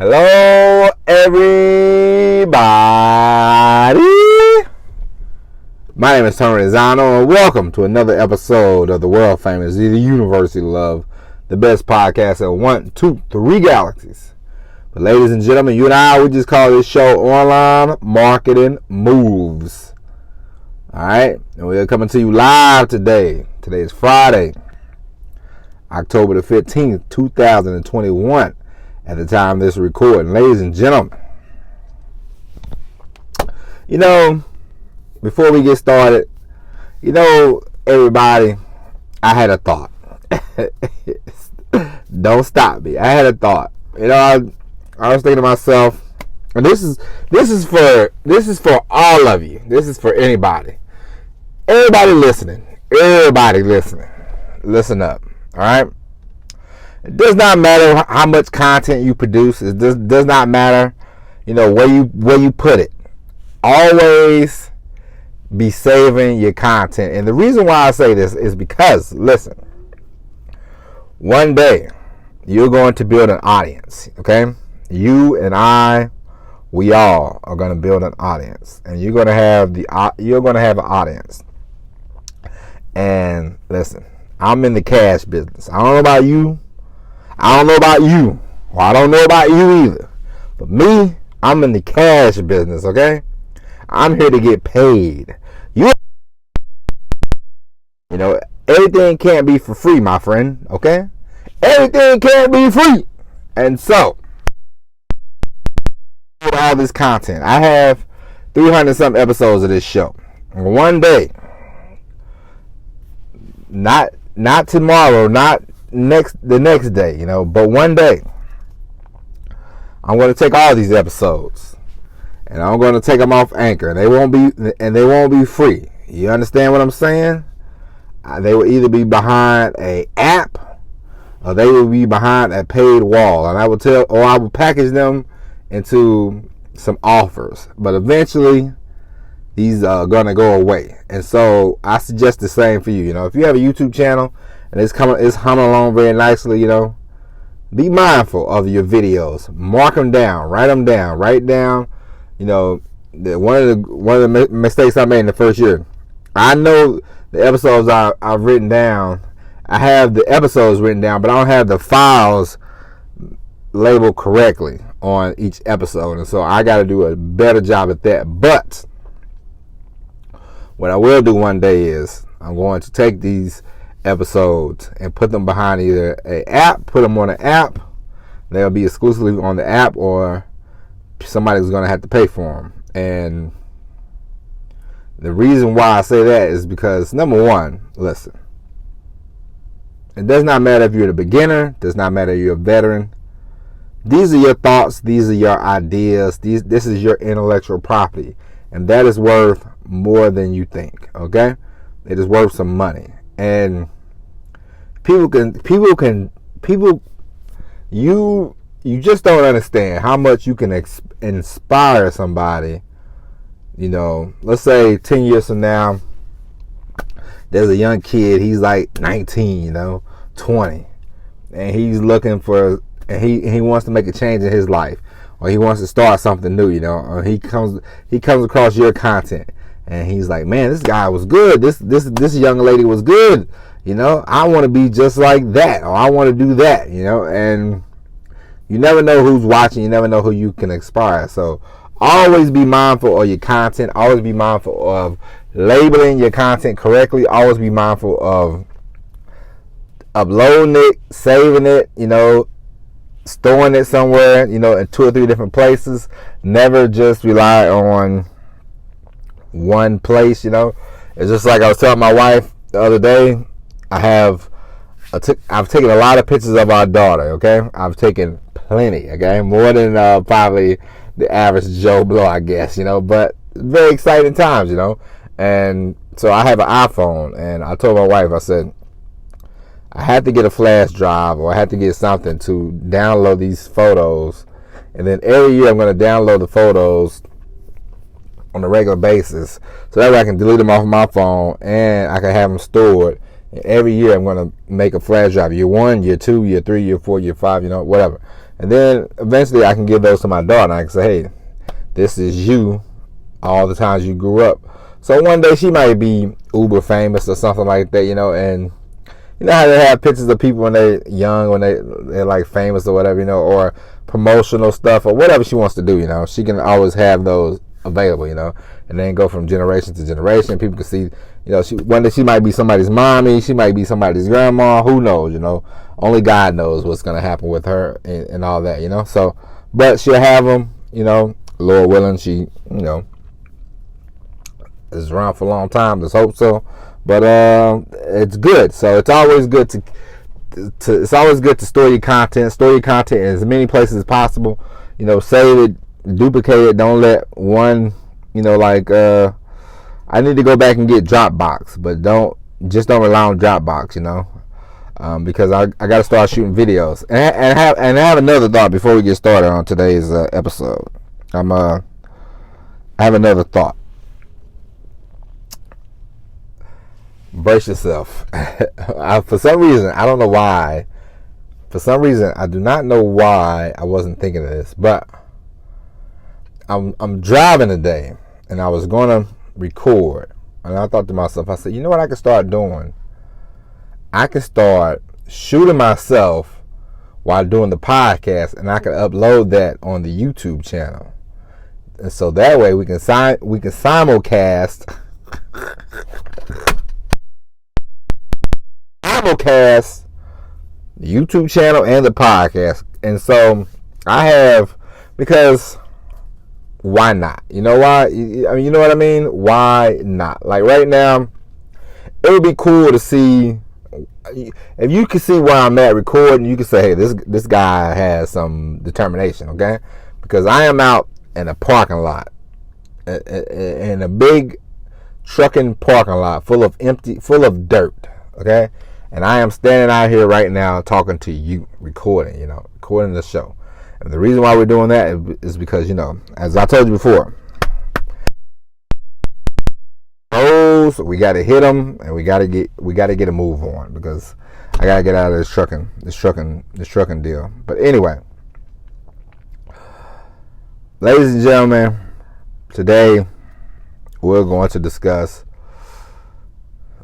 Hello, everybody. My name is Tony Rizano, and welcome to another episode of the world famous The University of Love, the best podcast in 1, 2, 3 galaxies. But ladies and gentlemen, you and I, we just call this show Online Marketing Moves. Alright, and we're coming to you live today. Today is Friday, October the 15th, 2021. At the time of this recording, ladies and gentlemen, before we get started, everybody, I had a thought. Don't stop me. I had a thought. I was thinking to myself, and this is for all of you. This is for anybody. Everybody listening. Listen up. All right. It does not matter how much content you produce. It does not matter, where you put it. Always be saving your content. And the reason why I say this is because, listen, one day you're going to build an audience, okay? You and I, we all are going to build an audience, and you're going to have an audience. And listen, I'm in the cash business. I don't know about you. Or I don't know about you either. But me, I'm in the cash business, okay? I'm here to get paid. Everything can't be for free, my friend, okay? Everything can't be free. And so, all this content. I have 300 some episodes of this show. One day, not tomorrow, not the next day, but one day I'm going to take all these episodes and I'm going to take them off Anchor, and they won't be free. You understand what I'm saying? They will either be behind a app or they will be behind a paid wall, and I will package them into some offers, but eventually these are going to go away. And so I suggest the same for you. If you have a YouTube channel and it's humming along very nicely, be mindful of your videos. Mark them down, write them down, write down. One of the mistakes I made in the first year. I know the episodes I've written down. I have the episodes written down, but I don't have the files labeled correctly on each episode, and so I got to do a better job at that. But what I will do one day is I'm going to take these episodes and put them behind either an app, put them on an app. They'll be exclusively on the app, or somebody's going to have to pay for them. And the reason why I say that is because, number one, listen, it does not matter if you're the beginner, it does not matter if you're a veteran. These are your thoughts, these are your ideas, this is your intellectual property, and that is worth more than you think, okay? It is worth some money. And you just don't understand how much you can inspire somebody. Let's say 10 years from now, there's a young kid, he's like 19, 20, and he's looking for, and he wants to make a change in his life, or he wants to start something new, or he comes across your content, and he's like, man, this guy was good. This young lady was good. I want to be just like that, or I want to do that, and you never know who's watching. You never know who you can inspire. So always be mindful of your content. Always be mindful of labeling your content correctly. Always be mindful of uploading it, saving it, storing it somewhere, in 2 or 3 different places. Never just rely on one place. It's just like I was telling my wife the other day. I've taken a lot of pictures of our daughter, okay? I've taken plenty, okay? More than probably the average Joe Blow, I guess, but very exciting times, And so I have an iPhone, and I told my wife, I said, I had to get a flash drive, or I had to get something to download these photos, and then every year I'm going to download the photos on a regular basis, so that way I can delete them off of my phone and I can have them stored. And every year I'm going to make a flash drive, year 1, year 2, year 3, year 4, year 5, whatever. And then eventually I can give those to my daughter and I can say, hey, this is you all the times you grew up. So one day she might be uber famous or something like that, and you know how they have pictures of people when they're young, when they're like famous or whatever, or promotional stuff or whatever she wants to do, she can always have those available, and then go from generation to generation. People can see, one day she might be somebody's mommy, she might be somebody's grandma, who knows, only God knows what's going to happen with her and all that, so, but she'll have them, Lord willing, she, is around for a long time. Let's hope so. But it's good. So it's always good to store your content. Store your content in as many places as possible. Save it, duplicate it. Don't let one, I need to go back and get Dropbox, but don't rely on Dropbox. Because I got to start shooting videos and have another thought before we get started on today's episode. I have another thought. Brace yourself. For some reason, I don't know why. For some reason, I do not know why I wasn't thinking of this, but I'm driving today, and I was going to record, and I thought to myself, I said, you know what I can start doing? I can start shooting myself while doing the podcast, and I can upload that on the YouTube channel, and so that way we can simulcast. Simulcast the YouTube channel and the podcast. And so because why not? You know why? You know what I mean? Why not? Like right now, it would be cool to see if you can see where I'm at recording. You can say, hey, this guy has some determination, okay? Because I am out in a parking lot, in a big trucking parking lot full of dirt, okay? And I am standing out here right now talking to you, recording the show. And the reason why we're doing that is because, as I told you before, we got to hit them, and we got to get a move on, because I got to get out of this trucking deal. But anyway, ladies and gentlemen, today we're going to discuss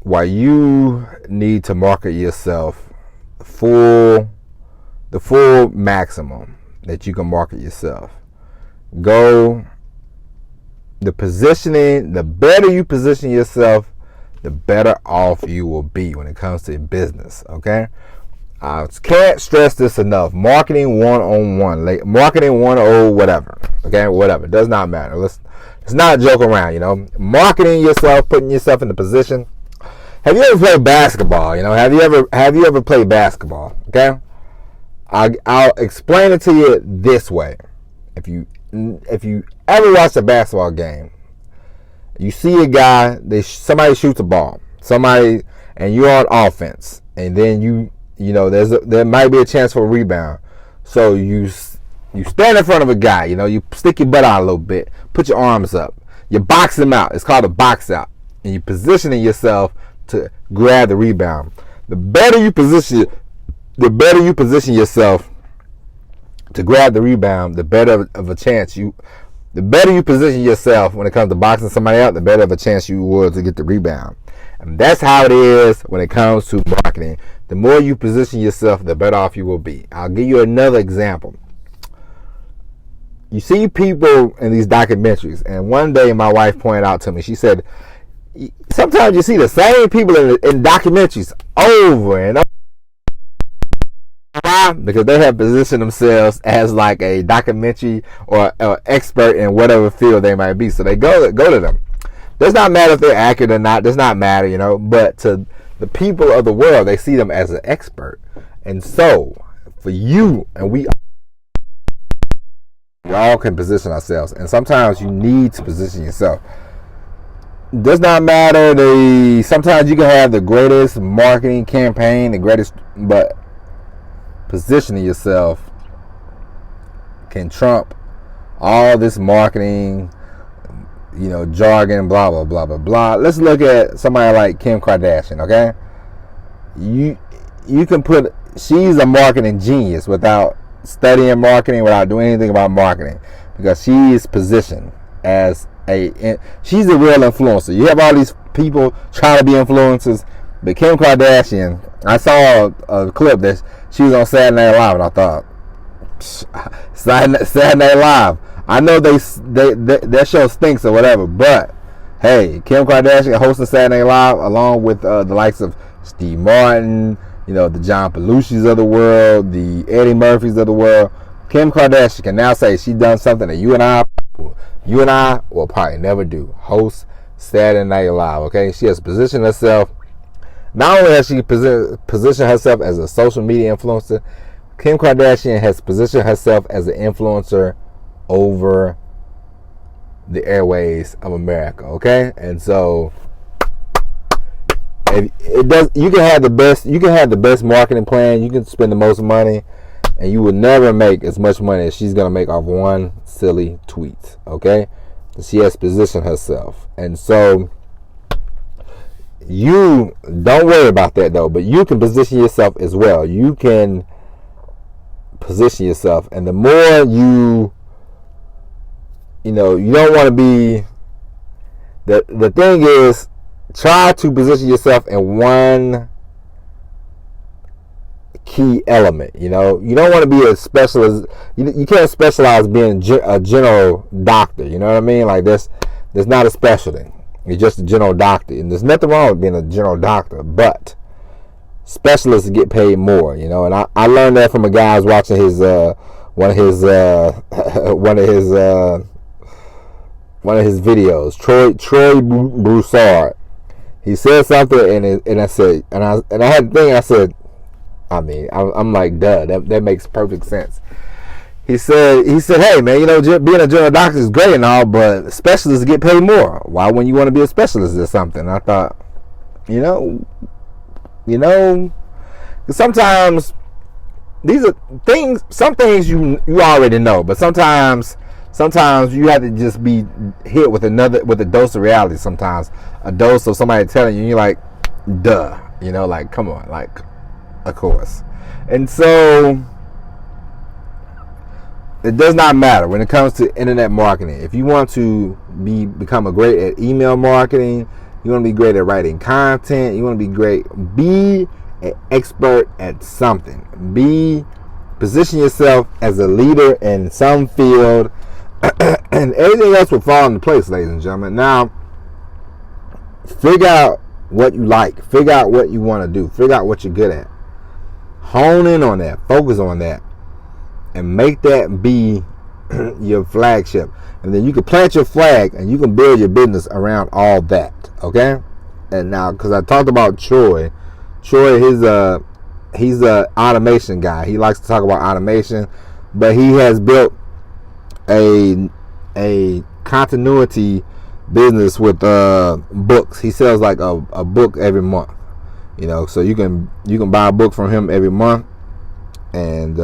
why you need to market yourself the full maximum that you can market yourself. The better you position yourself, the better off you will be when it comes to business, okay? I can't stress this enough. Marketing 101, marketing 101, whatever, okay? Whatever, it does not matter. Let's not joke around, Marketing yourself, putting yourself in the position. Have you ever played basketball? Have you ever played basketball? Okay, I'll explain it to you this way. If you ever watch a basketball game, you see a guy, somebody shoots a ball, and you're on offense, and then there might be a chance for a rebound. So you stand in front of a guy, you stick your butt out a little bit, put your arms up, you box him out. It's called a box out, and you're positioning yourself to grab the rebound. The better you position yourself to grab the rebound, the better of a chance the better you position yourself when it comes to boxing somebody out, the better of a chance you will to get the rebound. And that's how it is when it comes to marketing. The more you position yourself, the better off you will be. I'll give you another example. You see people in these documentaries, and one day my wife pointed out to me, she said, sometimes you see the same people in documentaries over and over. Why? Because they have positioned themselves as like a documentary or expert in whatever field they might be. So they go to them. Does not matter if they're accurate or not. Does not matter, But to the people of the world, they see them as an expert. And so, for you and we all can position ourselves. And sometimes you need to position yourself. Does not matter. Sometimes you can have the greatest marketing campaign, but positioning yourself can trump all this marketing, jargon, blah blah blah blah blah. Let's look at somebody like Kim Kardashian. Okay, you can she's a marketing genius without studying marketing, without doing anything about marketing, because she is positioned as she's a real influencer. You have all these people trying to be influencers, but Kim Kardashian, I saw a clip that she was on Saturday Night Live, and I thought, Saturday Night Live, I know their show stinks or whatever, but hey, Kim Kardashian hosting Saturday Night Live along with the likes of Steve Martin, the John Belushis of the world, the Eddie Murphys of the world. Kim Kardashian can now say she done something that you and I will probably never do. Host Saturday Night Live, okay? She has positioned herself. Not only has she positioned herself as a social media influencer, Kim Kardashian has positioned herself as an influencer over the airways of America, okay? And so you can have the best marketing plan, you can spend the most money, and you will never make as much money as she's gonna make off one silly tweet, okay? She has positioned herself. And so you don't worry about that though, but you can position yourself as well. You can position yourself, and the more you don't want to be, the thing is, try to position yourself in one key element. You don't want to be a specialist. You can't specialize being a general doctor. You know what I mean? Like there's not a specialty. You're just a general doctor, and there's nothing wrong with being a general doctor, but specialists get paid more. And I learned that from a guy I was watching his one of his videos. Troy Broussard. He said something, and I said, and I had the thing. I said, I'm like, duh, that makes perfect sense. He said, hey man, being a general doctor is great and all, but specialists get paid more. Why wouldn't you want to be a specialist or something? And I thought, sometimes these are things. Some things you already know, but sometimes you have to just be hit with a dose of reality. Sometimes a dose of somebody telling you, and you're like, duh, like, come on, like, of course. And so it does not matter when it comes to internet marketing. If you want to become great at email marketing, you want to be great at writing content, you want to be an expert at something. Position yourself as a leader in some field, and everything else will fall into place, ladies and gentlemen. Now, figure out what you like. Figure out what you want to do. Figure out what you're good at. Hone in on that. Focus on that. And make that be your flagship. And then you can plant your flag and you can build your business around all that. Okay? And now, because I talked about Troy, he's a automation guy. He likes to talk about automation, but he has built a continuity business with books. He sells like a book every month. So you can buy a book from him every month, and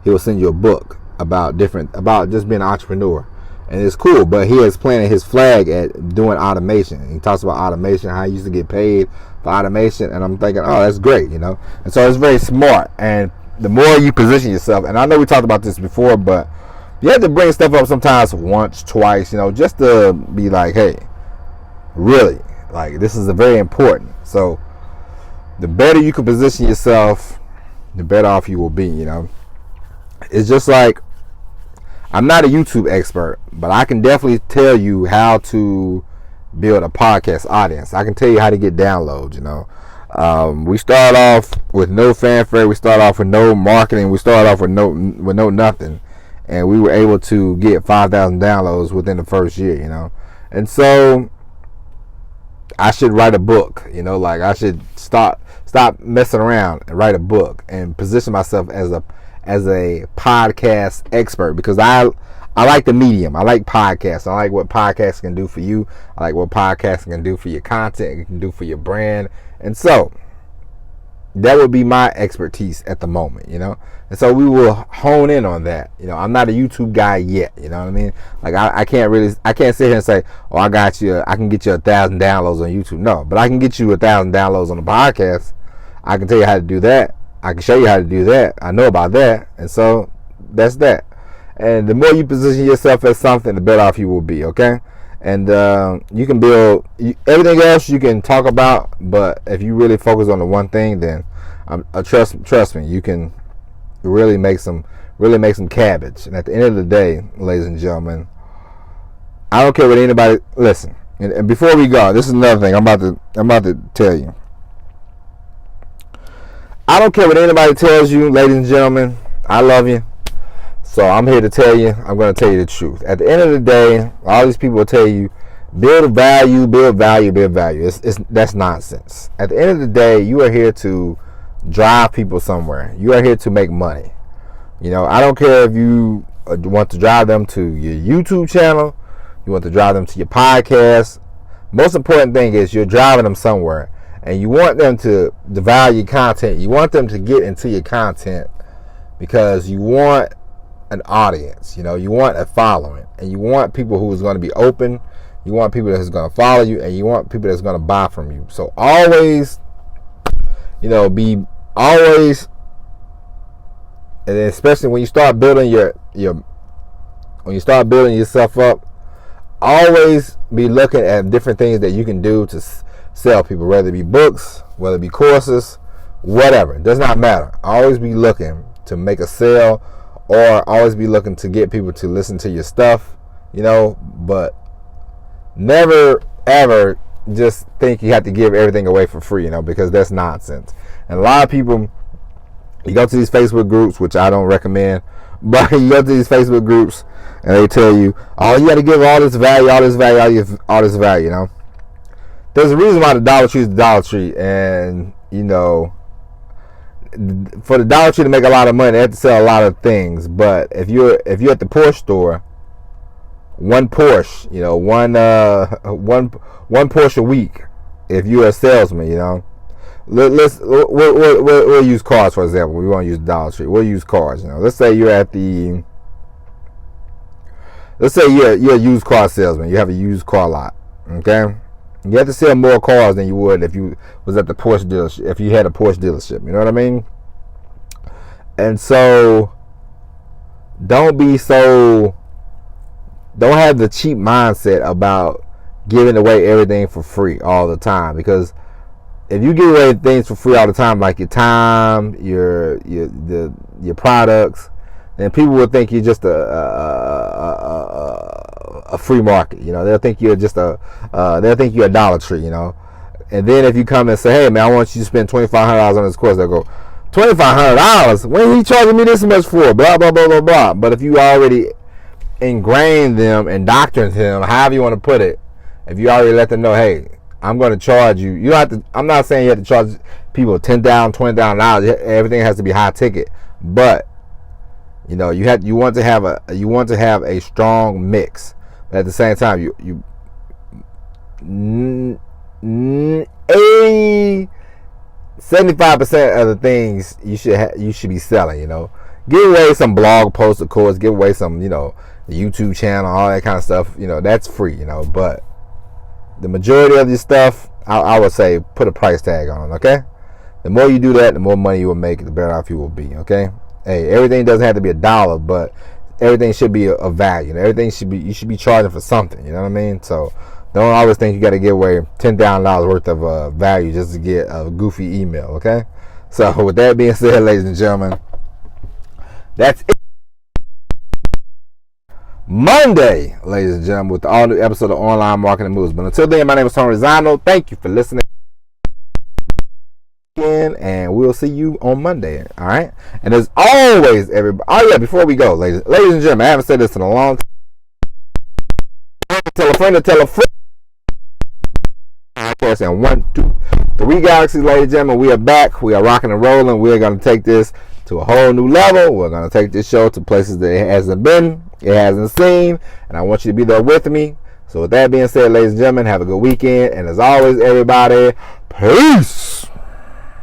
he will send you a book about just being an entrepreneur. And it's cool, but he has planted his flag at doing automation. He talks about automation, how he used to get paid for automation, and I'm thinking, oh, that's great, And so it's very smart. And the more you position yourself, and I know we talked about this before, but you have to bring stuff up sometimes once, twice, just to be like, hey, really, like, this is very important. So the better you can position yourself, the better off you will be, It's just like, I'm not a YouTube expert, but I can definitely tell you how to build a podcast audience. I can tell you how to get downloads, We start off with no fanfare. We start off with no marketing. We start off with no nothing. And we were able to get 5,000 downloads within the first year, And so I should write a book, like I should stop messing around and write a book and position myself as a podcast expert, because I like the medium. I like podcasts. I like what podcasts can do for you. I like what podcasts can do for your content. It can do for your brand. And so that would be my expertise at the moment, And so we will hone in on that. I'm not a YouTube guy yet. You know what I mean? Like I can't sit here and say, oh, I got you. I can get you 1,000 downloads on YouTube. No, but I can get you 1,000 downloads on the podcast. I can tell you how to do that. I can show you how to do that. I know about that. And so That's that. And the more you position yourself as something, the better off you will be, okay? And you can build everything else you can talk about, but if you really focus on the one thing, then trust me, you can really make some cabbage. And at the end of the day, ladies and gentlemen, I don't care what anybody listen. And before we go, this is another thing I'm about to tell you. I don't care what anybody tells you, ladies and gentlemen. I love you. So I'm here to tell you, I'm going to tell you the truth. At the end of the day, all these people will tell you, build value. That's nonsense. At the end of the day, you are here to drive people somewhere. You are here to make money. You know, I don't care if you want to drive them to your YouTube channel, you want to drive them to your podcast. Most important thing is you're driving them somewhere, and you want them to value your content. You want them to get into your content because you want an audience. You know, you want a following, and you want people who is going to be open. You want people that's going to follow you, and you want people that's going to buy from you. So always, you know, and especially when you start building when you start building yourself up, always be looking at different things that you can do to sell people, whether it be books, whether it be courses, whatever. It does not matter. Always be looking to make a sale, or always be looking to get people to listen to your stuff, you know, but never ever just think you have to give everything away for free, you know, because that's nonsense. And a lot of people, you go to these Facebook groups, which I don't recommend, but you go to these Facebook groups and they tell you, oh, you got to give all this value, you know. There's a reason why the Dollar Tree is the Dollar Tree, and, you know, for the Dollar Tree to make a lot of money, they have to sell a lot of things. But if you're at the Porsche store, one Porsche, you know, one Porsche a week, if you're a salesman, you know. We'll use cars, for example. We won't use Dollar Tree. We'll use cars, you know. Let's say you're a used car salesman. You have a used car lot, okay? You have to sell more cars than you would if you was at the Porsche dealership, if you had a Porsche dealership. You know what I mean? And so, don't have the cheap mindset about giving away everything for free all the time. Because if you give away things for free all the time, like your time, your products, then people will think you're just a free market. You know, they'll think you're just they'll think you're a Dollar Tree. You know, and then if you come and say, "Hey, man, I want you to spend $2,500 on this course," they'll go, $2,500? When are you charging me this much for? Blah blah blah blah blah. But if you already ingrain them, indoctrinate them, however you want to put it, if you already let them know, hey, I'm going to charge you. You don't have to. I'm not saying you have to charge people $10,000, $20,000. Everything has to be high ticket, but you know, you want to have a strong mix. But at the same time, you 75% of the things you should be selling. You know, give away some blog posts, of course. Give away some, you know, the YouTube channel, all that kind of stuff. You know, that's free. You know, but the majority of your stuff, I would say, put a price tag on. Okay, the more you do that, the more money you will make, the better off you will be. Okay. Hey, everything doesn't have to be $1, but everything should be a value. Everything you should be charging for something. You know what I mean? So don't always think you got to give away $10,000 worth of value just to get a goofy email. Okay. So with that being said, ladies and gentlemen, that's it. Monday, ladies and gentlemen, with the all new episode of Online Marketing Moves. But until then, my name is Tony Rizzano. Thank you for listening. And we'll see you on Monday. All right. And as always, everybody. Oh yeah, before we go, ladies and gentlemen, I haven't said this in a long time. Tell a friend to tell a friend. Of course, and 1, 2, 3 galaxies, ladies and gentlemen. We are back. We are rocking and rolling. We're going to take this to a whole new level. We're going to take this show to places that it hasn't been, it hasn't seen, and I want you to be there with me. So with that being said, ladies and gentlemen, have a good weekend. And as always, everybody, peace.